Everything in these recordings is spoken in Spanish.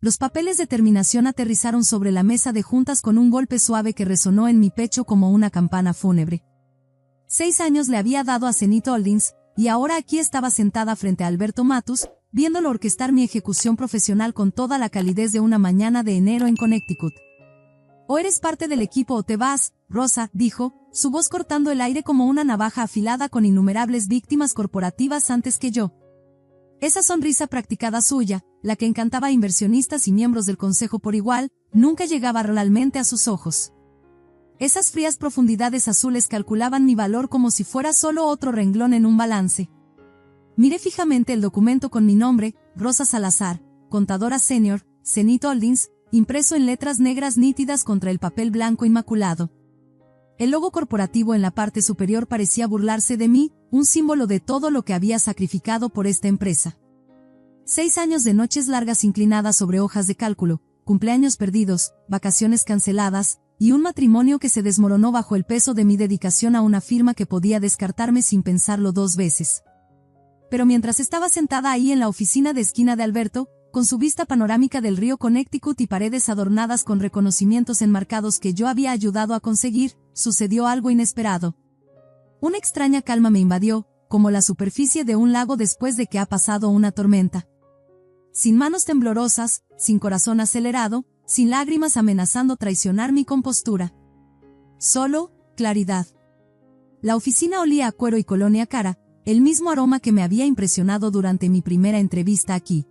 Los papeles de terminación aterrizaron sobre la mesa de juntas con un golpe suave que resonó en mi pecho como una campana fúnebre. 6 años le había dado a Zenith Holdings, y ahora aquí estaba sentada frente a Alberto Matus, viéndolo orquestar mi ejecución profesional con toda la calidez de una mañana de enero en Connecticut. «O eres parte del equipo o te vas, Rosa», dijo, su voz cortando el aire como una navaja afilada con innumerables víctimas corporativas antes que yo. Esa sonrisa practicada suya, la que encantaba a inversionistas y miembros del consejo por igual, nunca llegaba realmente a sus ojos. Esas frías profundidades azules calculaban mi valor como si fuera solo otro renglón en un balance. Miré fijamente el documento con mi nombre, Rosa Salazar, contadora senior, Zenith Holdings, impreso en letras negras nítidas contra el papel blanco inmaculado. El logo corporativo en la parte superior parecía burlarse de mí, un símbolo de todo lo que había sacrificado por esta empresa. 6 años de noches largas inclinadas sobre hojas de cálculo, cumpleaños perdidos, vacaciones canceladas, y un matrimonio que se desmoronó bajo el peso de mi dedicación a una firma que podía descartarme sin pensarlo 2 veces. Pero mientras estaba sentada ahí en la oficina de esquina de Alberto, con su vista panorámica del río Connecticut y paredes adornadas con reconocimientos enmarcados que yo había ayudado a conseguir, sucedió algo inesperado. Una extraña calma me invadió, como la superficie de un lago después de que ha pasado una tormenta. Sin manos temblorosas, sin corazón acelerado, sin lágrimas amenazando traicionar mi compostura. Solo, claridad. La oficina olía a cuero y colonia cara, el mismo aroma que me había impresionado durante mi primera entrevista aquí.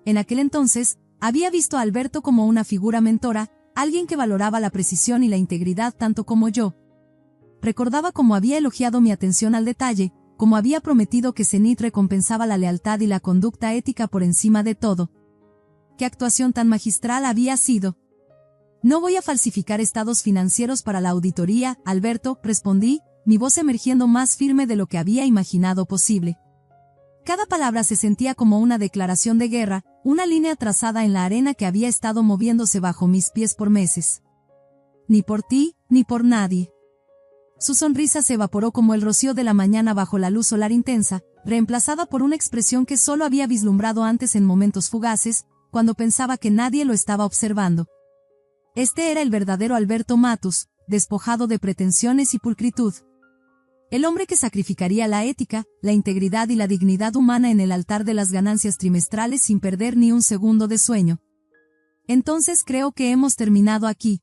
En aquel entonces, había visto a Alberto como una figura mentora, alguien que valoraba la precisión y la integridad tanto como yo. Recordaba cómo había elogiado mi atención al detalle, cómo había prometido que Zenith recompensaba la lealtad y la conducta ética por encima de todo. ¿Qué actuación tan magistral había sido? «No voy a falsificar estados financieros para la auditoría, Alberto», respondí, mi voz emergiendo más firme de lo que había imaginado posible. Cada palabra se sentía como una declaración de guerra, una línea trazada en la arena que había estado moviéndose bajo mis pies por meses. «Ni por ti, ni por nadie». Su sonrisa se evaporó como el rocío de la mañana bajo la luz solar intensa, reemplazada por una expresión que solo había vislumbrado antes en momentos fugaces, cuando pensaba que nadie lo estaba observando. Este era el verdadero Alberto Matus, despojado de pretensiones y pulcritud. El hombre que sacrificaría la ética, la integridad y la dignidad humana en el altar de las ganancias trimestrales sin perder ni un segundo de sueño. «Entonces creo que hemos terminado aquí».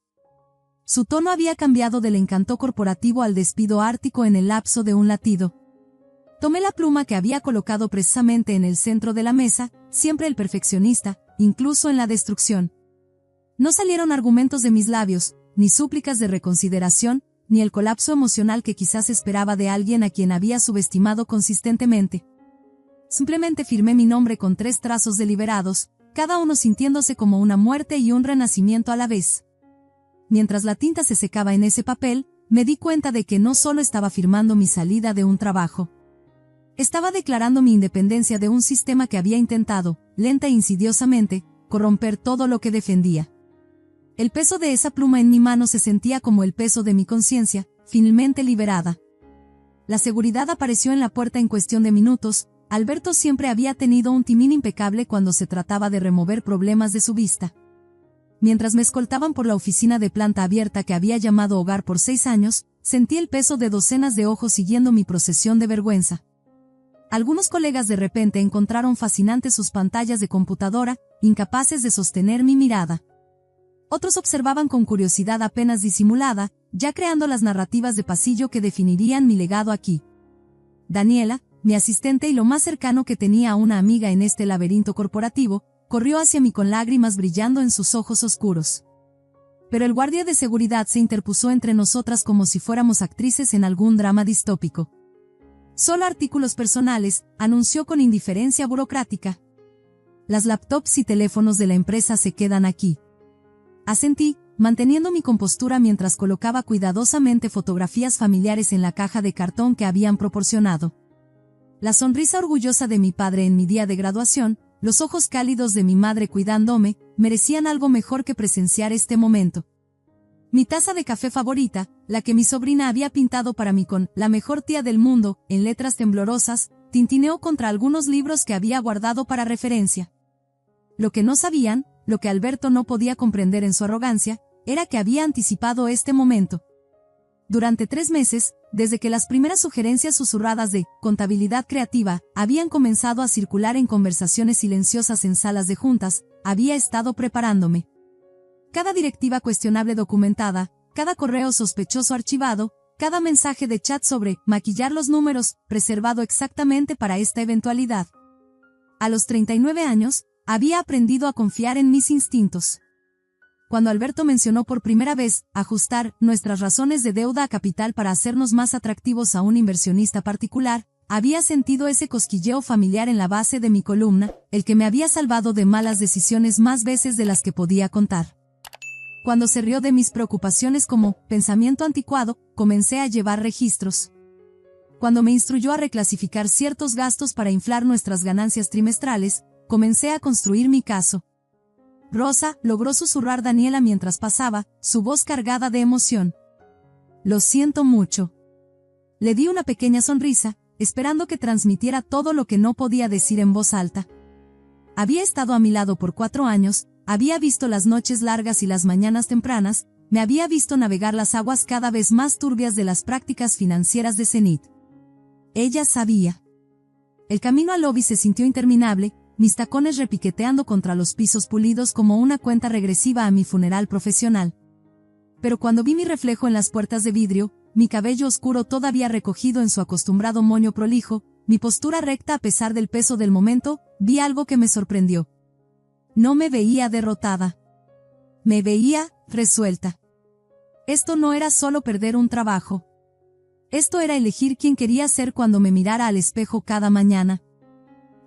Su tono había cambiado del encanto corporativo al despido ártico en el lapso de un latido. Tomé la pluma que había colocado precisamente en el centro de la mesa, siempre el perfeccionista, incluso en la destrucción. No salieron argumentos de mis labios, ni súplicas de reconsideración, ni el colapso emocional que quizás esperaba de alguien a quien había subestimado consistentemente. Simplemente firmé mi nombre con 3 trazos deliberados, cada uno sintiéndose como una muerte y un renacimiento a la vez. Mientras la tinta se secaba en ese papel, me di cuenta de que no solo estaba firmando mi salida de un trabajo. Estaba declarando mi independencia de un sistema que había intentado, lenta e insidiosamente, corromper todo lo que defendía. El peso de esa pluma en mi mano se sentía como el peso de mi conciencia, finalmente liberada. La seguridad apareció en la puerta en cuestión de minutos. Alberto siempre había tenido un timón impecable cuando se trataba de remover problemas de su vista. Mientras me escoltaban por la oficina de planta abierta que había llamado hogar por 6 años, sentí el peso de docenas de ojos siguiendo mi procesión de vergüenza. Algunos colegas de repente encontraron fascinantes sus pantallas de computadora, incapaces de sostener mi mirada. Otros observaban con curiosidad apenas disimulada, ya creando las narrativas de pasillo que definirían mi legado aquí. Daniela, mi asistente y lo más cercano que tenía a una amiga en este laberinto corporativo, corrió hacia mí con lágrimas brillando en sus ojos oscuros. Pero el guardia de seguridad se interpuso entre nosotras como si fuéramos actrices en algún drama distópico. «Solo artículos personales», anunció con indiferencia burocrática. «Las laptops y teléfonos de la empresa se quedan aquí». Asentí, manteniendo mi compostura mientras colocaba cuidadosamente fotografías familiares en la caja de cartón que habían proporcionado. La sonrisa orgullosa de mi padre en mi día de graduación, los ojos cálidos de mi madre cuidándome, merecían algo mejor que presenciar este momento. Mi taza de café favorita, la que mi sobrina había pintado para mí con «La mejor tía del mundo», en letras temblorosas, tintineó contra algunos libros que había guardado para referencia. Lo que no sabían, lo que Alberto no podía comprender en su arrogancia, era que había anticipado este momento. Durante 3 meses, desde que las primeras sugerencias susurradas de contabilidad creativa habían comenzado a circular en conversaciones silenciosas en salas de juntas, había estado preparándome. Cada directiva cuestionable documentada, cada correo sospechoso archivado, cada mensaje de chat sobre maquillar los números, preservado exactamente para esta eventualidad. A los 39 años, había aprendido a confiar en mis instintos. Cuando Alberto mencionó por primera vez ajustar nuestras razones de deuda a capital para hacernos más atractivos a un inversionista particular, había sentido ese cosquilleo familiar en la base de mi columna, el que me había salvado de malas decisiones más veces de las que podía contar. Cuando se rió de mis preocupaciones como pensamiento anticuado, comencé a llevar registros. Cuando me instruyó a reclasificar ciertos gastos para inflar nuestras ganancias trimestrales, comencé a construir mi caso. Rosa, logró susurrar Daniela mientras pasaba, su voz cargada de emoción. Lo siento mucho. Le di una pequeña sonrisa, esperando que transmitiera todo lo que no podía decir en voz alta. Había estado a mi lado por 4 años, había visto las noches largas y las mañanas tempranas, me había visto navegar las aguas cada vez más turbias de las prácticas financieras de Zenith. Ella sabía. El camino al lobby se sintió interminable, mis tacones repiqueteando contra los pisos pulidos como una cuenta regresiva a mi funeral profesional. Pero cuando vi mi reflejo en las puertas de vidrio, mi cabello oscuro todavía recogido en su acostumbrado moño prolijo, mi postura recta a pesar del peso del momento, vi algo que me sorprendió. No me veía derrotada. Me veía resuelta. Esto no era solo perder un trabajo. Esto era elegir quién quería ser cuando me mirara al espejo cada mañana.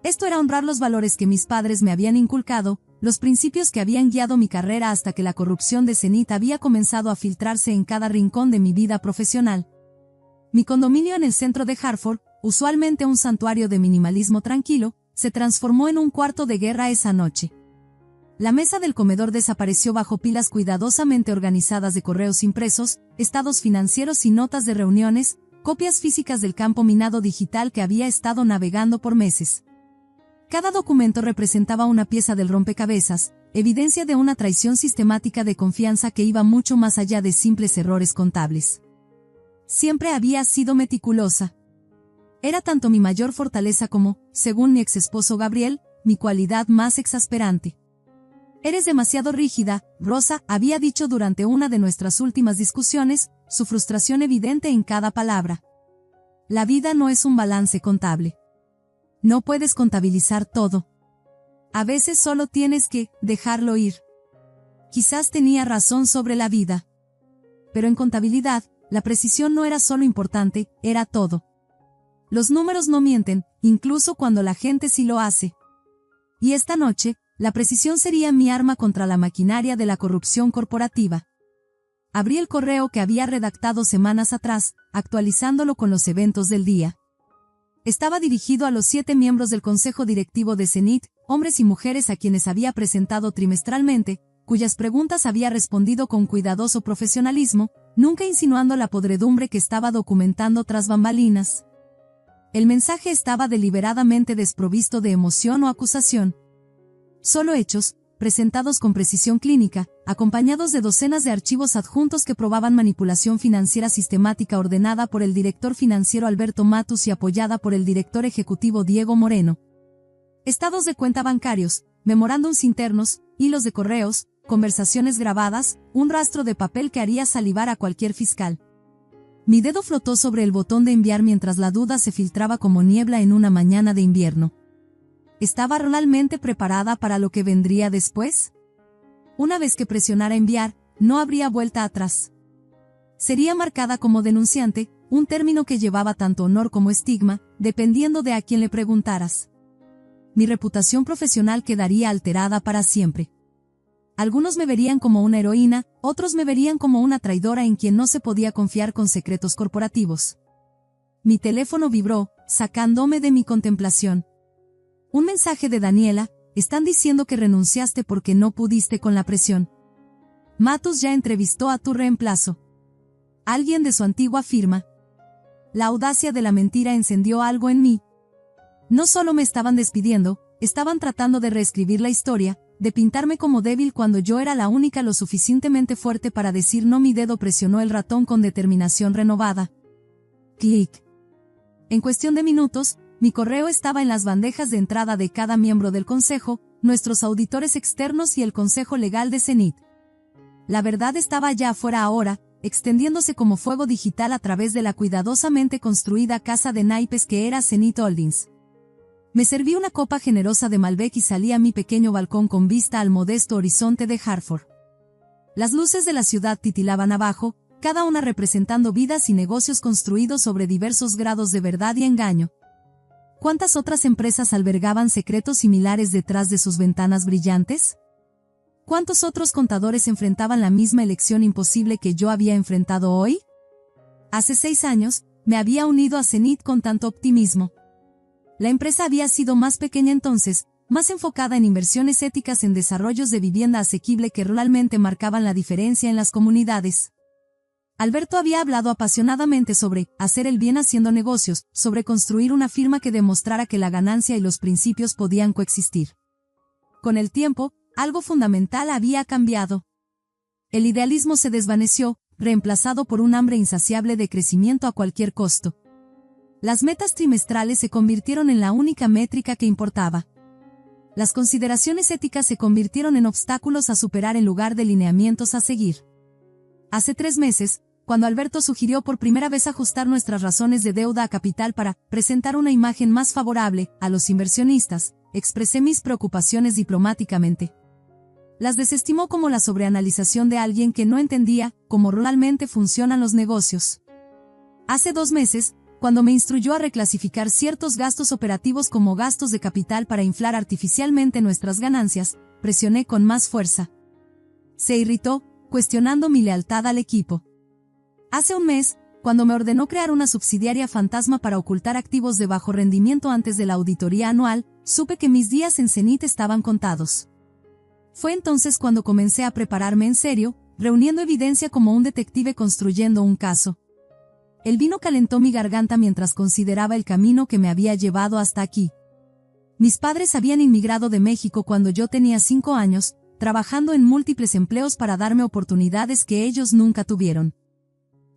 Esto era honrar los valores que mis padres me habían inculcado, los principios que habían guiado mi carrera hasta que la corrupción de Zenith había comenzado a filtrarse en cada rincón de mi vida profesional. Mi condominio en el centro de Hartford, usualmente un santuario de minimalismo tranquilo, se transformó en un cuarto de guerra esa noche. La mesa del comedor desapareció bajo pilas cuidadosamente organizadas de correos impresos, estados financieros y notas de reuniones, copias físicas del campo minado digital que había estado navegando por meses. Cada documento representaba una pieza del rompecabezas, evidencia de una traición sistemática de confianza que iba mucho más allá de simples errores contables. Siempre había sido meticulosa. Era tanto mi mayor fortaleza como, según mi exesposo Gabriel, mi cualidad más exasperante. Eres demasiado rígida, Rosa, había dicho durante una de nuestras últimas discusiones, su frustración evidente en cada palabra. La vida no es un balance contable. No puedes contabilizar todo. A veces solo tienes que dejarlo ir. Quizás tenía razón sobre la vida. Pero en contabilidad, la precisión no era solo importante, era todo. Los números no mienten, incluso cuando la gente sí lo hace. Y esta noche, la precisión sería mi arma contra la maquinaria de la corrupción corporativa. Abrí el correo que había redactado semanas atrás, actualizándolo con los eventos del día. Estaba dirigido a los 7 miembros del consejo directivo de Zenith, hombres y mujeres a quienes había presentado trimestralmente, cuyas preguntas había respondido con cuidadoso profesionalismo, nunca insinuando la podredumbre que estaba documentando tras bambalinas. El mensaje estaba deliberadamente desprovisto de emoción o acusación. Solo hechos, presentados con precisión clínica, acompañados de docenas de archivos adjuntos que probaban manipulación financiera sistemática ordenada por el director financiero Alberto Matus y apoyada por el director ejecutivo Diego Moreno. Estados de cuenta bancarios, memorándums internos, hilos de correos, conversaciones grabadas, un rastro de papel que haría salivar a cualquier fiscal. Mi dedo flotó sobre el botón de enviar mientras la duda se filtraba como niebla en una mañana de invierno. ¿Estaba realmente preparada para lo que vendría después? Una vez que presionara enviar, no habría vuelta atrás. Sería marcada como denunciante, un término que llevaba tanto honor como estigma, dependiendo de a quién le preguntaras. Mi reputación profesional quedaría alterada para siempre. Algunos me verían como una heroína, otros me verían como una traidora en quien no se podía confiar con secretos corporativos. Mi teléfono vibró, sacándome de mi contemplación. Un mensaje de Daniela: están diciendo que renunciaste porque no pudiste con la presión. Matus ya entrevistó a tu reemplazo. Alguien de su antigua firma. La audacia de la mentira encendió algo en mí. No solo me estaban despidiendo, estaban tratando de reescribir la historia, de pintarme como débil cuando yo era la única lo suficientemente fuerte para decir no. Mi dedo presionó el ratón con determinación renovada. Clic. En cuestión de minutos, mi correo estaba en las bandejas de entrada de cada miembro del consejo, nuestros auditores externos y el consejo legal de Zenith. La verdad estaba allá afuera ahora, extendiéndose como fuego digital a través de la cuidadosamente construida casa de naipes que era Zenith Holdings. Me serví una copa generosa de Malbec y salí a mi pequeño balcón con vista al modesto horizonte de Hartford. Las luces de la ciudad titilaban abajo, cada una representando vidas y negocios construidos sobre diversos grados de verdad y engaño. ¿Cuántas otras empresas albergaban secretos similares detrás de sus ventanas brillantes? ¿Cuántos otros contadores enfrentaban la misma elección imposible que yo había enfrentado hoy? Hace 6 años, me había unido a Zenith con tanto optimismo. La empresa había sido más pequeña entonces, más enfocada en inversiones éticas en desarrollos de vivienda asequible que realmente marcaban la diferencia en las comunidades. Alberto había hablado apasionadamente sobre hacer el bien haciendo negocios, sobre construir una firma que demostrara que la ganancia y los principios podían coexistir. Con el tiempo, algo fundamental había cambiado. El idealismo se desvaneció, reemplazado por un hambre insaciable de crecimiento a cualquier costo. Las metas trimestrales se convirtieron en la única métrica que importaba. Las consideraciones éticas se convirtieron en obstáculos a superar en lugar de lineamientos a seguir. Hace 3 meses, cuando Alberto sugirió por primera vez ajustar nuestras razones de deuda a capital para presentar una imagen más favorable a los inversionistas, expresé mis preocupaciones diplomáticamente. Las desestimó como la sobreanalización de alguien que no entendía cómo realmente funcionan los negocios. Hace 2 meses, cuando me instruyó a reclasificar ciertos gastos operativos como gastos de capital para inflar artificialmente nuestras ganancias, presioné con más fuerza. Se irritó, cuestionando mi lealtad al equipo. Hace 1 mes, cuando me ordenó crear una subsidiaria fantasma para ocultar activos de bajo rendimiento antes de la auditoría anual, supe que mis días en Zenith estaban contados. Fue entonces cuando comencé a prepararme en serio, reuniendo evidencia como un detective construyendo un caso. El vino calentó mi garganta mientras consideraba el camino que me había llevado hasta aquí. Mis padres habían inmigrado de México cuando yo tenía 5 años, trabajando en múltiples empleos para darme oportunidades que ellos nunca tuvieron.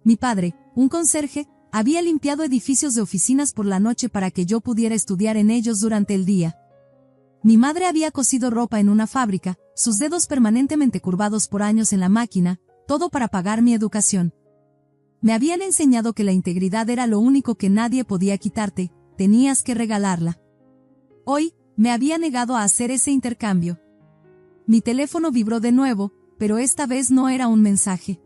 Mi padre, un conserje, había limpiado edificios de oficinas por la noche para que yo pudiera estudiar en ellos durante el día. Mi madre había cosido ropa en una fábrica, sus dedos permanentemente curvados por años en la máquina, todo para pagar mi educación. Me habían enseñado que la integridad era lo único que nadie podía quitarte, tenías que regalarla. Hoy, me había negado a hacer ese intercambio. Mi teléfono vibró de nuevo, pero esta vez no era un mensaje.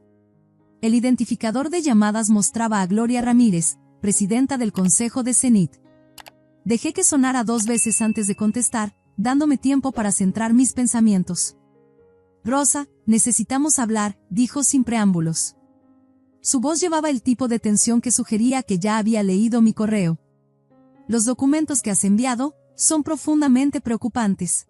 El identificador de llamadas mostraba a Gloria Ramírez, presidenta del Consejo de Zenith. Dejé que sonara 2 veces antes de contestar, dándome tiempo para centrar mis pensamientos. Rosa, necesitamos hablar, dijo sin preámbulos. Su voz llevaba el tipo de tensión que sugería que ya había leído mi correo. Los documentos que has enviado son profundamente preocupantes.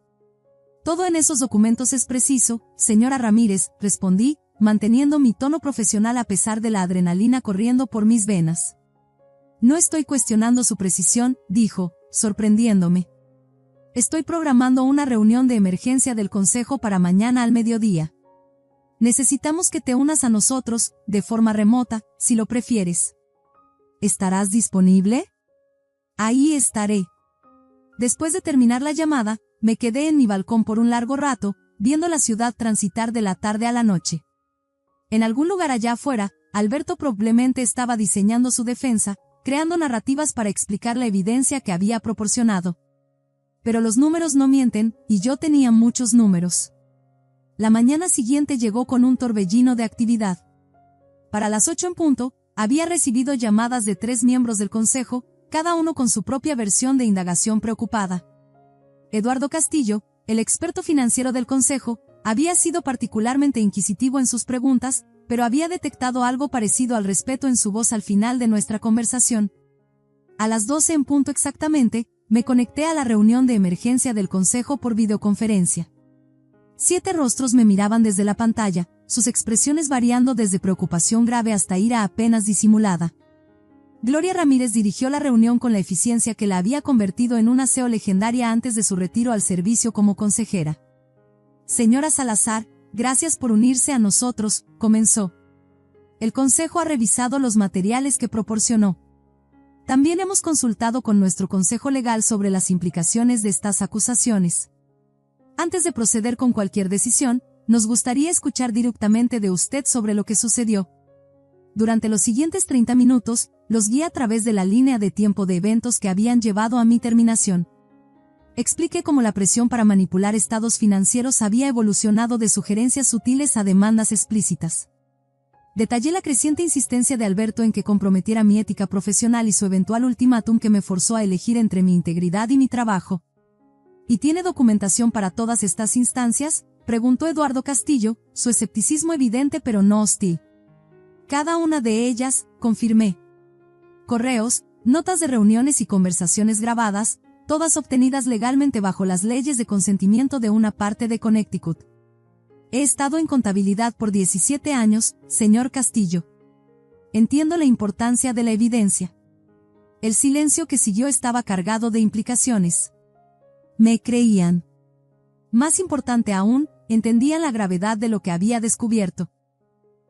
Todo en esos documentos es preciso, señora Ramírez, respondí, manteniendo mi tono profesional a pesar de la adrenalina corriendo por mis venas. No estoy cuestionando su precisión, dijo, sorprendiéndome. Estoy programando una reunión de emergencia del Consejo para mañana al mediodía. Necesitamos que te unas a nosotros, de forma remota, si lo prefieres. ¿Estarás disponible? Ahí estaré. Después de terminar la llamada, me quedé en mi balcón por un largo rato, viendo la ciudad transitar de la tarde a la noche. En algún lugar allá afuera, Alberto probablemente estaba diseñando su defensa, creando narrativas para explicar la evidencia que había proporcionado. Pero los números no mienten, y yo tenía muchos números. La mañana siguiente llegó con un torbellino de actividad. Para las 8 en punto, había recibido llamadas de 3 miembros del consejo, cada uno con su propia versión de indagación preocupada. Eduardo Castillo, el experto financiero del consejo, había sido particularmente inquisitivo en sus preguntas, pero había detectado algo parecido al respeto en su voz al final de nuestra conversación. A las 12 en punto exactamente, me conecté a la reunión de emergencia del consejo por videoconferencia. 7 rostros me miraban desde la pantalla, sus expresiones variando desde preocupación grave hasta ira apenas disimulada. Gloria Ramírez dirigió la reunión con la eficiencia que la había convertido en una CEO legendaria antes de su retiro al servicio como consejera. Señora Salazar, gracias por unirse a nosotros, comenzó. El Consejo ha revisado los materiales que proporcionó. También hemos consultado con nuestro Consejo Legal sobre las implicaciones de estas acusaciones. Antes de proceder con cualquier decisión, nos gustaría escuchar directamente de usted sobre lo que sucedió. Durante los siguientes 30 minutos, los guié a través de la línea de tiempo de eventos que habían llevado a mi terminación. Expliqué cómo la presión para manipular estados financieros había evolucionado de sugerencias sutiles a demandas explícitas. Detallé la creciente insistencia de Alberto en que comprometiera mi ética profesional y su eventual ultimátum que me forzó a elegir entre mi integridad y mi trabajo. ¿Y tiene documentación para todas estas instancias?, preguntó Eduardo Castillo, su escepticismo evidente pero no hostil. Cada una de ellas, confirmé. Correos, notas de reuniones y conversaciones grabadas, todas obtenidas legalmente bajo las leyes de consentimiento de una parte de Connecticut. He estado en contabilidad por 17 años, señor Castillo. Entiendo la importancia de la evidencia. El silencio que siguió estaba cargado de implicaciones. Me creían. Más importante aún, entendían la gravedad de lo que había descubierto.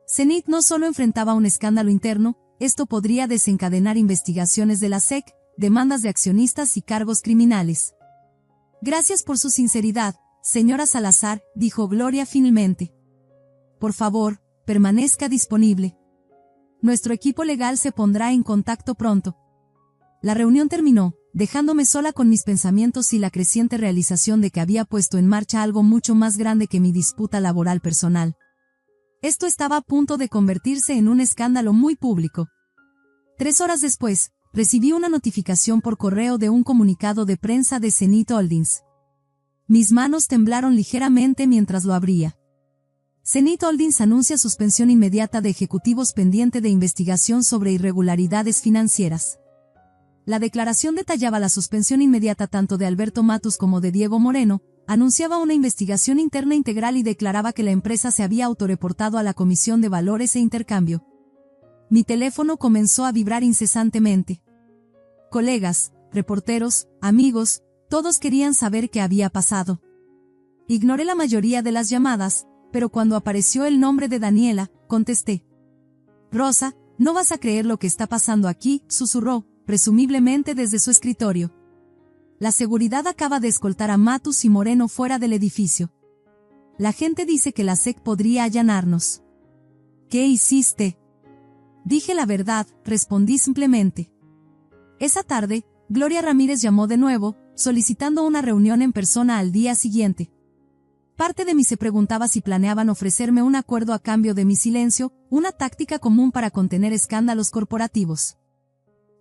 Cenit no solo enfrentaba un escándalo interno, esto podría desencadenar investigaciones de la SEC, demandas de accionistas y cargos criminales. Gracias por su sinceridad, señora Salazar, dijo Gloria finalmente. Por favor, permanezca disponible. Nuestro equipo legal se pondrá en contacto pronto. La reunión terminó, dejándome sola con mis pensamientos y la creciente realización de que había puesto en marcha algo mucho más grande que mi disputa laboral personal. Esto estaba a punto de convertirse en un escándalo muy público. 3 horas después, recibí una notificación por correo de un comunicado de prensa de Zenith Holdings. Mis manos temblaron ligeramente mientras lo abría. Zenith Holdings anuncia suspensión inmediata de ejecutivos pendiente de investigación sobre irregularidades financieras. La declaración detallaba la suspensión inmediata tanto de Alberto Matus como de Diego Moreno, anunciaba una investigación interna integral y declaraba que la empresa se había autorreportado a la Comisión de Valores e Intercambio. Mi teléfono comenzó a vibrar incesantemente. Colegas, reporteros, amigos, todos querían saber qué había pasado. Ignoré la mayoría de las llamadas, pero cuando apareció el nombre de Daniela, contesté. Rosa, no vas a creer lo que está pasando aquí, susurró, presumiblemente desde su escritorio. La seguridad acaba de escoltar a Matus y Moreno fuera del edificio. La gente dice que la SEC podría allanarnos. ¿Qué hiciste? Dije la verdad, respondí simplemente. Esa tarde, Gloria Ramírez llamó de nuevo, solicitando una reunión en persona al día siguiente. Parte de mí se preguntaba si planeaban ofrecerme un acuerdo a cambio de mi silencio, una táctica común para contener escándalos corporativos.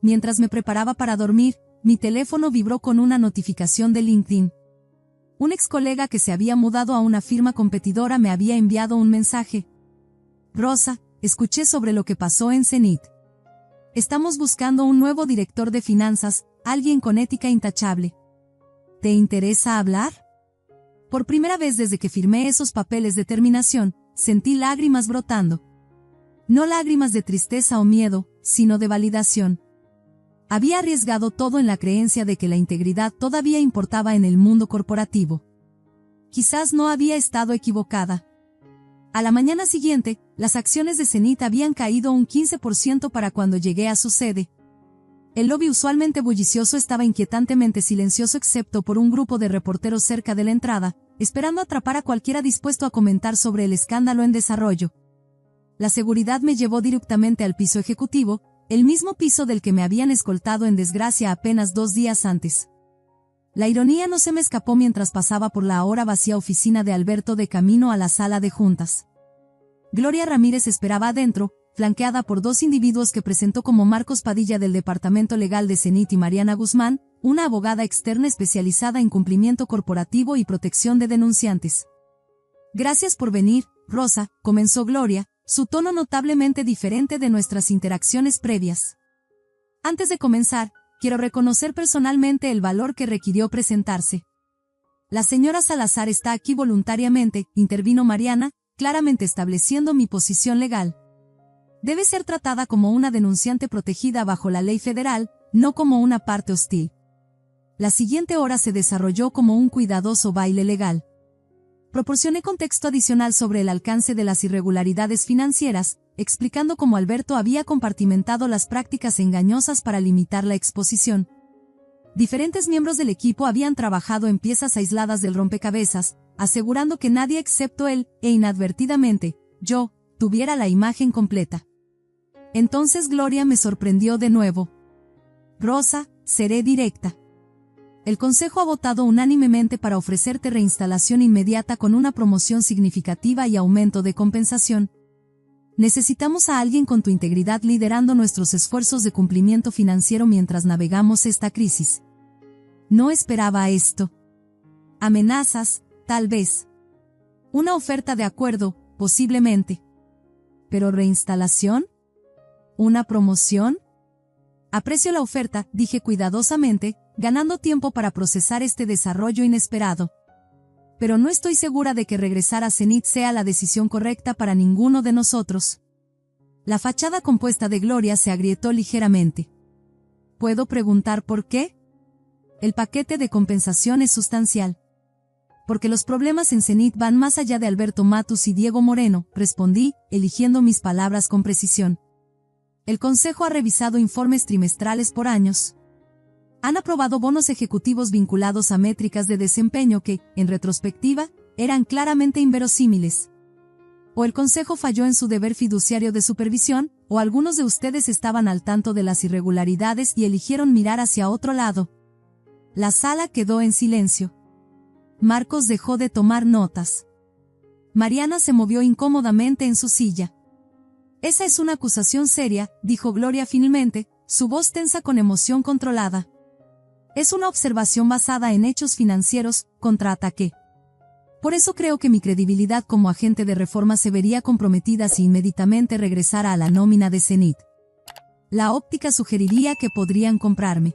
Mientras me preparaba para dormir, mi teléfono vibró con una notificación de LinkedIn. Un ex colega que se había mudado a una firma competidora me había enviado un mensaje. Rosa, escuché sobre lo que pasó en Zenith. Estamos buscando un nuevo director de finanzas, alguien con ética intachable. ¿Te interesa hablar? Por primera vez desde que firmé esos papeles de terminación, sentí lágrimas brotando. No lágrimas de tristeza o miedo, sino de validación. Había arriesgado todo en la creencia de que la integridad todavía importaba en el mundo corporativo. Quizás no había estado equivocada. A la mañana siguiente, las acciones de Zenith habían caído un 15% para cuando llegué a su sede. El lobby usualmente bullicioso estaba inquietantemente silencioso excepto por un grupo de reporteros cerca de la entrada, esperando atrapar a cualquiera dispuesto a comentar sobre el escándalo en desarrollo. La seguridad me llevó directamente al piso ejecutivo, el mismo piso del que me habían escoltado en desgracia apenas 2 días antes. La ironía no se me escapó mientras pasaba por la ahora vacía oficina de Alberto de camino a la sala de juntas. Gloria Ramírez esperaba adentro, flanqueada por 2 individuos que presentó como Marcos Padilla del Departamento Legal de Zenith y Mariana Guzmán, una abogada externa especializada en cumplimiento corporativo y protección de denunciantes. Gracias por venir, Rosa, comenzó Gloria, su tono notablemente diferente de nuestras interacciones previas. Antes de comenzar, quiero reconocer personalmente el valor que requirió presentarse. La señora Salazar está aquí voluntariamente, intervino Mariana, claramente estableciendo mi posición legal. Debe ser tratada como una denunciante protegida bajo la ley federal, no como una parte hostil. La siguiente hora se desarrolló como un cuidadoso baile legal. Proporcioné contexto adicional sobre el alcance de las irregularidades financieras, explicando cómo Alberto había compartimentado las prácticas engañosas para limitar la exposición. Diferentes miembros del equipo habían trabajado en piezas aisladas del rompecabezas, asegurando que nadie excepto él, e inadvertidamente, yo, tuviera la imagen completa. Entonces Gloria me sorprendió de nuevo. Rosa, seré directa. El consejo ha votado unánimemente para ofrecerte reinstalación inmediata con una promoción significativa y aumento de compensación. Necesitamos a alguien con tu integridad liderando nuestros esfuerzos de cumplimiento financiero mientras navegamos esta crisis. No esperaba esto. Amenazas, tal vez. Una oferta de acuerdo, posiblemente. ¿Pero reinstalación? ¿Una promoción? Aprecio la oferta, dije cuidadosamente, ganando tiempo para procesar este desarrollo inesperado. Pero no estoy segura de que regresar a Zenith sea la decisión correcta para ninguno de nosotros. La fachada compuesta de Gloria se agrietó ligeramente. ¿Puedo preguntar por qué? El paquete de compensación es sustancial. Porque los problemas en Zenith van más allá de Alberto Matus y Diego Moreno, respondí, eligiendo mis palabras con precisión. El Consejo ha revisado informes trimestrales por años. Han aprobado bonos ejecutivos vinculados a métricas de desempeño que, en retrospectiva, eran claramente inverosímiles. O el Consejo falló en su deber fiduciario de supervisión, o algunos de ustedes estaban al tanto de las irregularidades y eligieron mirar hacia otro lado. La sala quedó en silencio. Marcos dejó de tomar notas. Mariana se movió incómodamente en su silla. Esa es una acusación seria, dijo Gloria finalmente, su voz tensa con emoción controlada. Es una observación basada en hechos financieros, contraataqué. Por eso creo que mi credibilidad como agente de reforma se vería comprometida si inmediatamente regresara a la nómina de Zenith. La óptica sugeriría que podrían comprarme.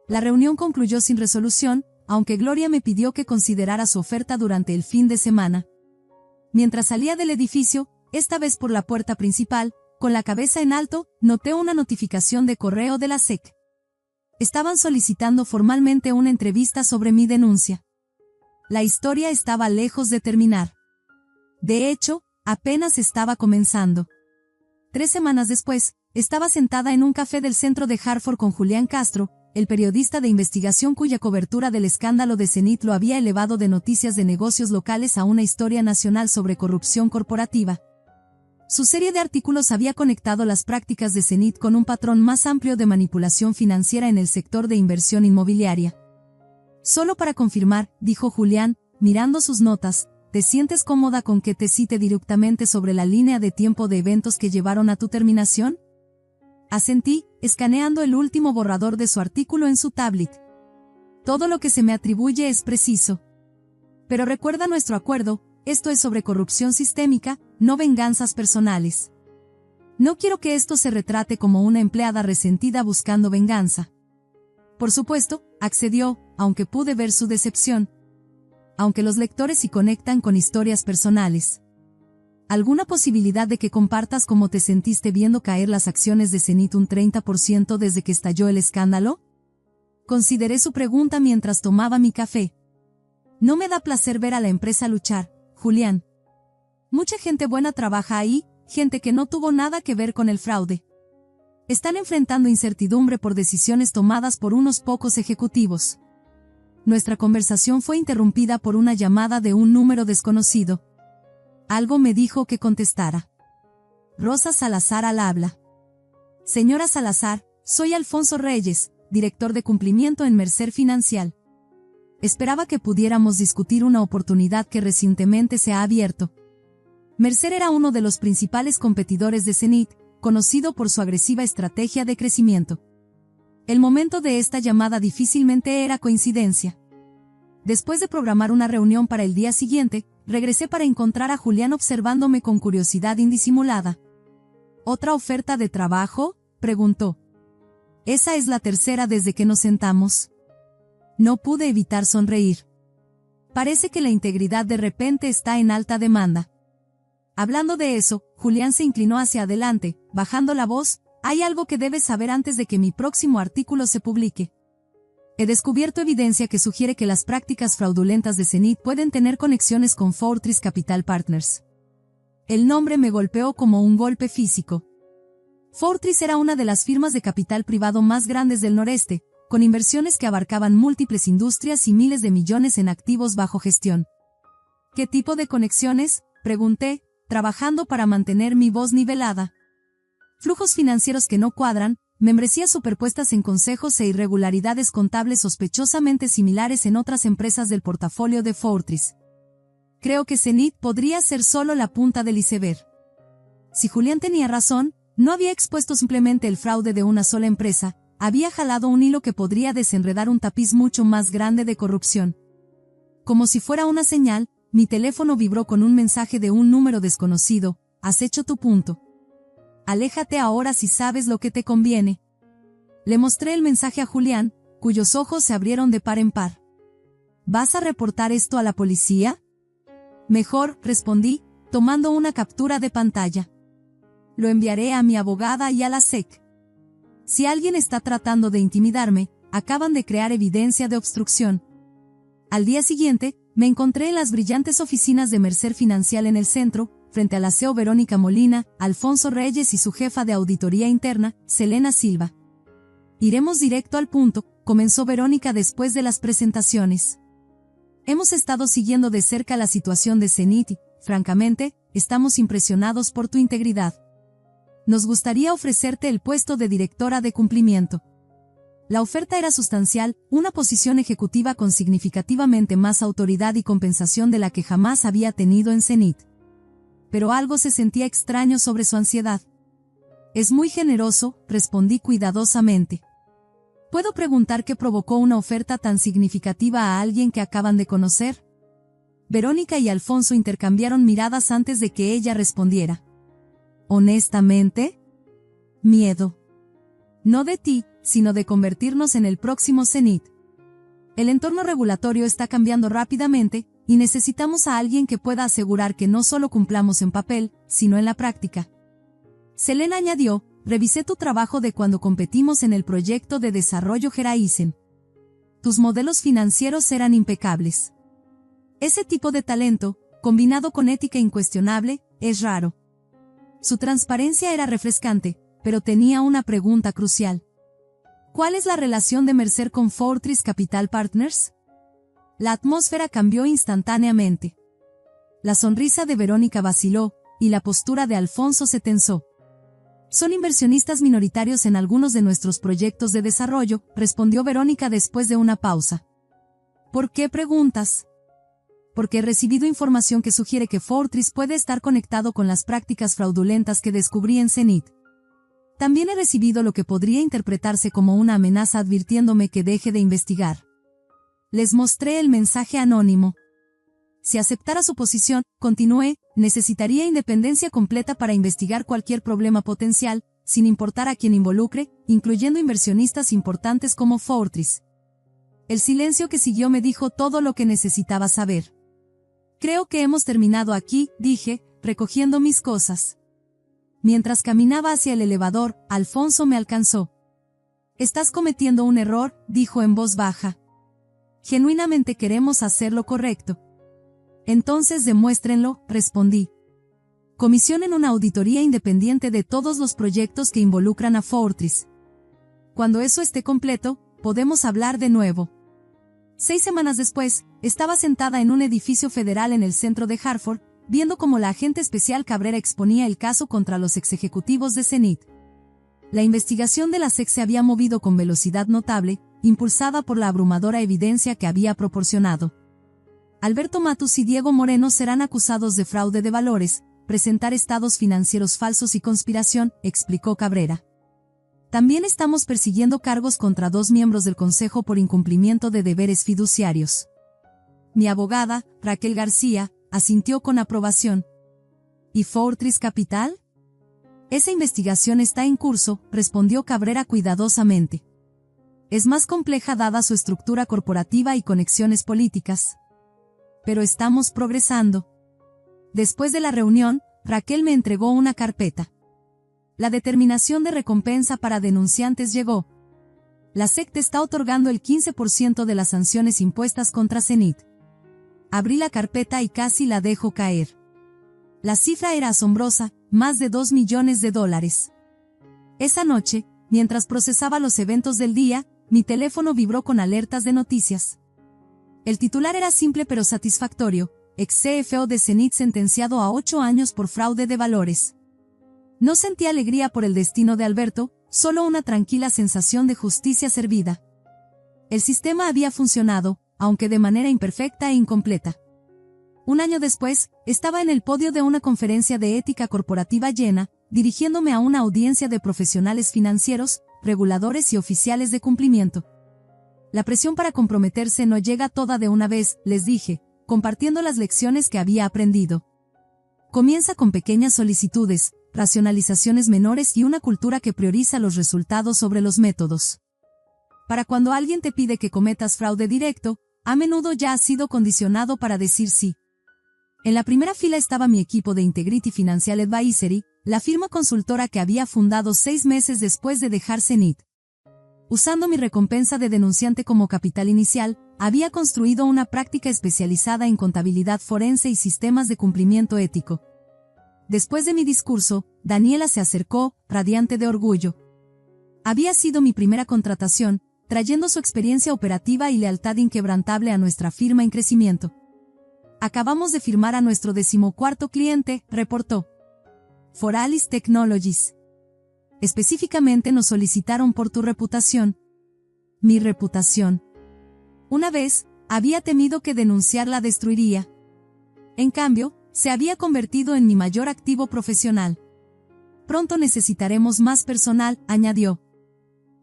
La reunión concluyó sin resolución, aunque Gloria me pidió que considerara su oferta durante el fin de semana. Mientras salía del edificio, esta vez por la puerta principal, con la cabeza en alto, noté una notificación de correo de la SEC. Estaban solicitando formalmente una entrevista sobre mi denuncia. La historia estaba lejos de terminar. De hecho, apenas estaba comenzando. 3 semanas después, estaba sentada en un café del centro de Hartford con Julián Castro, el periodista de investigación cuya cobertura del escándalo de Zenith lo había elevado de noticias de negocios locales a una historia nacional sobre corrupción corporativa. Su serie de artículos había conectado las prácticas de Zenith con un patrón más amplio de manipulación financiera en el sector de inversión inmobiliaria. Solo para confirmar, dijo Julián, mirando sus notas, ¿te sientes cómoda con que te cite directamente sobre la línea de tiempo de eventos que llevaron a tu terminación? Asentí, escaneando el último borrador de su artículo en su tablet. Todo lo que se me atribuye es preciso. Pero recuerda nuestro acuerdo, esto es sobre corrupción sistémica, no venganzas personales. No quiero que esto se retrate como una empleada resentida buscando venganza. Por supuesto, accedió, aunque pude ver su decepción. Aunque los lectores sí conectan con historias personales. ¿Alguna posibilidad de que compartas cómo te sentiste viendo caer las acciones de Zenith un 30% desde que estalló el escándalo? Consideré su pregunta mientras tomaba mi café. No me da placer ver a la empresa luchar, Julián. Mucha gente buena trabaja ahí, gente que no tuvo nada que ver con el fraude. Están enfrentando incertidumbre por decisiones tomadas por unos pocos ejecutivos. Nuestra conversación fue interrumpida por una llamada de un número desconocido. Algo me dijo que contestara. Rosa Salazar al habla. Señora Salazar, soy Alfonso Reyes, director de cumplimiento en Mercer Financial. Esperaba que pudiéramos discutir una oportunidad que recientemente se ha abierto. Mercer era uno de los principales competidores de Zenith, conocido por su agresiva estrategia de crecimiento. El momento de esta llamada difícilmente era coincidencia. Después de programar una reunión para el día siguiente, regresé para encontrar a Julián observándome con curiosidad indisimulada. ¿Otra oferta de trabajo?, preguntó. Esa es la tercera desde que nos sentamos. No pude evitar sonreír. Parece que la integridad de repente está en alta demanda. Hablando de eso, Julián se inclinó hacia adelante, bajando la voz. Hay algo que debes saber antes de que mi próximo artículo se publique. He descubierto evidencia que sugiere que las prácticas fraudulentas de Zenith pueden tener conexiones con Fortress Capital Partners. El nombre me golpeó como un golpe físico. Fortress era una de las firmas de capital privado más grandes del noreste, con inversiones que abarcaban múltiples industrias y miles de millones en activos bajo gestión. ¿Qué tipo de conexiones?, pregunté, trabajando para mantener mi voz nivelada. Flujos financieros que no cuadran, membresías superpuestas en consejos e irregularidades contables sospechosamente similares en otras empresas del portafolio de Fortress. Creo que Zenith podría ser solo la punta del iceberg. Si Julián tenía razón, no había expuesto simplemente el fraude de una sola empresa, había jalado un hilo que podría desenredar un tapiz mucho más grande de corrupción. Como si fuera una señal, mi teléfono vibró con un mensaje de un número desconocido. Has hecho tu punto. Aléjate ahora si sabes lo que te conviene. Le mostré el mensaje a Julián, cuyos ojos se abrieron de par en par. ¿Vas a reportar esto a la policía? Mejor, respondí, tomando una captura de pantalla. Lo enviaré a mi abogada y a la SEC. Si alguien está tratando de intimidarme, acaban de crear evidencia de obstrucción. Al día siguiente, me encontré en las brillantes oficinas de Mercer Financial en el centro, frente a la CEO Verónica Molina, Alfonso Reyes y su jefa de auditoría interna, Selena Silva. Iremos directo al punto, comenzó Verónica después de las presentaciones. Hemos estado siguiendo de cerca la situación de Zenith y, francamente, estamos impresionados por tu integridad. Nos gustaría ofrecerte el puesto de directora de cumplimiento. La oferta era sustancial, una posición ejecutiva con significativamente más autoridad y compensación de la que jamás había tenido en Zenith. Pero algo se sentía extraño sobre su ansiedad. Es muy generoso, respondí cuidadosamente. ¿Puedo preguntar qué provocó una oferta tan significativa a alguien que acaban de conocer? Verónica y Alfonso intercambiaron miradas antes de que ella respondiera. Honestamente, miedo. No de ti, sino de convertirnos en el próximo Zenith. El entorno regulatorio está cambiando rápidamente, y necesitamos a alguien que pueda asegurar que no solo cumplamos en papel, sino en la práctica. Selena añadió, revisé tu trabajo de cuando competimos en el proyecto de desarrollo Geraisen. Tus modelos financieros eran impecables. Ese tipo de talento, combinado con ética incuestionable, es raro. Su transparencia era refrescante, pero tenía una pregunta crucial. ¿Cuál es la relación de Mercer con Fortress Capital Partners? La atmósfera cambió instantáneamente. La sonrisa de Verónica vaciló, y la postura de Alfonso se tensó. Son inversionistas minoritarios en algunos de nuestros proyectos de desarrollo, respondió Verónica después de una pausa. ¿Por qué preguntas? Porque he recibido información que sugiere que Fortress puede estar conectado con las prácticas fraudulentas que descubrí en Zenith. También he recibido lo que podría interpretarse como una amenaza advirtiéndome que deje de investigar. Les mostré el mensaje anónimo. Si aceptara su posición, continué, necesitaría independencia completa para investigar cualquier problema potencial, sin importar a quién involucre, incluyendo inversionistas importantes como Fortress. El silencio que siguió me dijo todo lo que necesitaba saber. Creo que hemos terminado aquí, dije, recogiendo mis cosas. Mientras caminaba hacia el elevador, Alfonso me alcanzó. Estás cometiendo un error, dijo en voz baja. Genuinamente queremos hacer lo correcto. Entonces demuéstrenlo, respondí. Comisionen una auditoría independiente de todos los proyectos que involucran a Fortress. Cuando eso esté completo, podemos hablar de nuevo. 6 semanas después, estaba sentada en un edificio federal en el centro de Hartford, viendo cómo la agente especial Cabrera exponía el caso contra los exejecutivos de Zenith. La investigación de la SEC se había movido con velocidad notable, impulsada por la abrumadora evidencia que había proporcionado. Alberto Matus y Diego Moreno serán acusados de fraude de valores, presentar estados financieros falsos y conspiración, explicó Cabrera. También estamos persiguiendo cargos contra 2 miembros del Consejo por incumplimiento de deberes fiduciarios. Mi abogada, Raquel García, asintió con aprobación. ¿Y Fortress Capital? Esa investigación está en curso, respondió Cabrera cuidadosamente. Es más compleja dada su estructura corporativa y conexiones políticas. Pero estamos progresando. Después de la reunión, Raquel me entregó una carpeta. La determinación de recompensa para denunciantes llegó. la SEC te está otorgando el 15% de las sanciones impuestas contra Zenith. Abrí la carpeta y casi la dejo caer. La cifra era asombrosa, más de $2 millones. Esa noche, mientras procesaba los eventos del día, mi teléfono vibró con alertas de noticias. El titular era simple pero satisfactorio: ex CFO de Zenith sentenciado a 8 años por fraude de valores. No sentí alegría por el destino de Alberto, solo una tranquila sensación de justicia servida. El sistema había funcionado, aunque de manera imperfecta e incompleta. Un año después, estaba en el podio de una conferencia de ética corporativa llena, dirigiéndome a una audiencia de profesionales financieros, reguladores y oficiales de cumplimiento. La presión para comprometerse no llega toda de una vez, les dije, compartiendo las lecciones que había aprendido. Comienza con pequeñas solicitudes, racionalizaciones menores y una cultura que prioriza los resultados sobre los métodos. Para cuando alguien te pide que cometas fraude directo, a menudo ya has sido condicionado para decir sí. En la primera fila estaba mi equipo de Integrity Financial Advisory, la firma consultora que había fundado 6 meses después de dejar Zenith. Usando mi recompensa de denunciante como capital inicial, había construido una práctica especializada en contabilidad forense y sistemas de cumplimiento ético. Después de mi discurso, Daniela se acercó, radiante de orgullo. Había sido mi primera contratación, trayendo su experiencia operativa y lealtad inquebrantable a nuestra firma en crecimiento. Acabamos de firmar a nuestro 14º cliente, reportó. Foralis Technologies. Específicamente nos solicitaron por tu reputación. Mi reputación. Una vez, había temido que denunciar la destruiría. En cambio, se había convertido en mi mayor activo profesional. Pronto necesitaremos más personal, añadió.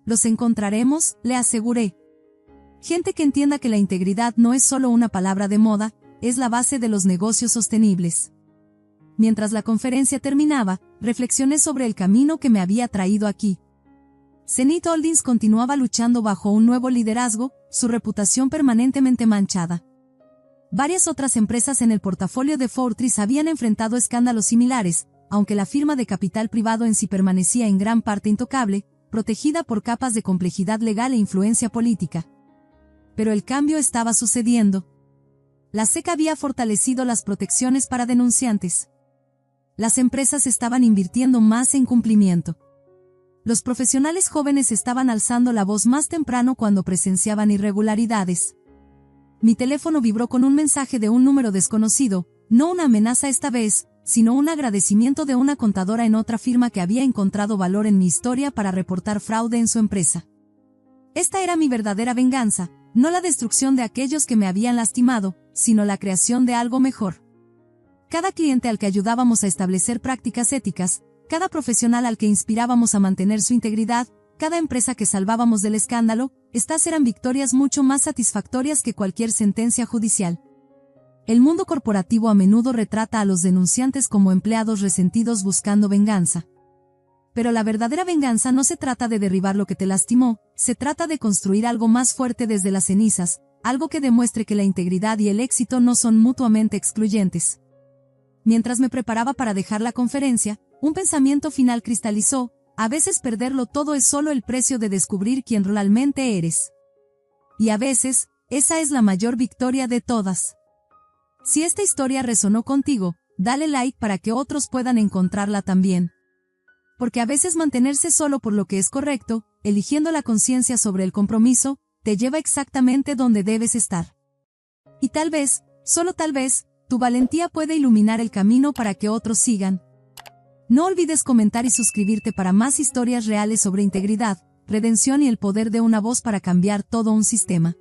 Los encontraremos, le aseguré. Gente que entienda que la integridad no es solo una palabra de moda, es la base de los negocios sostenibles. Mientras la conferencia terminaba, reflexioné sobre el camino que me había traído aquí. Zenith Holdings continuaba luchando bajo un nuevo liderazgo, su reputación permanentemente manchada. Varias otras empresas en el portafolio de Fortress habían enfrentado escándalos similares, aunque la firma de capital privado en sí permanecía en gran parte intocable, protegida por capas de complejidad legal e influencia política. Pero el cambio estaba sucediendo. La SEC había fortalecido las protecciones para denunciantes. Las empresas estaban invirtiendo más en cumplimiento. Los profesionales jóvenes estaban alzando la voz más temprano cuando presenciaban irregularidades. Mi teléfono vibró con un mensaje de un número desconocido, no una amenaza esta vez, sino un agradecimiento de una contadora en otra firma que había encontrado valor en mi historia para reportar fraude en su empresa. Esta era mi verdadera venganza, no la destrucción de aquellos que me habían lastimado, sino la creación de algo mejor. Cada cliente al que ayudábamos a establecer prácticas éticas, cada profesional al que inspirábamos a mantener su integridad, cada empresa que salvábamos del escándalo, estas eran victorias mucho más satisfactorias que cualquier sentencia judicial. El mundo corporativo a menudo retrata a los denunciantes como empleados resentidos buscando venganza. Pero la verdadera venganza no se trata de derribar lo que te lastimó, se trata de construir algo más fuerte desde las cenizas, algo que demuestre que la integridad y el éxito no son mutuamente excluyentes. Mientras me preparaba para dejar la conferencia, un pensamiento final cristalizó: a veces perderlo todo es solo el precio de descubrir quién realmente eres. Y a veces, esa es la mayor victoria de todas. Si esta historia resonó contigo, dale like para que otros puedan encontrarla también. Porque a veces mantenerse solo por lo que es correcto, eligiendo la conciencia sobre el compromiso, te lleva exactamente donde debes estar. Y tal vez, solo tal vez, tu valentía puede iluminar el camino para que otros sigan. No olvides comentar y suscribirte para más historias reales sobre integridad, redención y el poder de una voz para cambiar todo un sistema.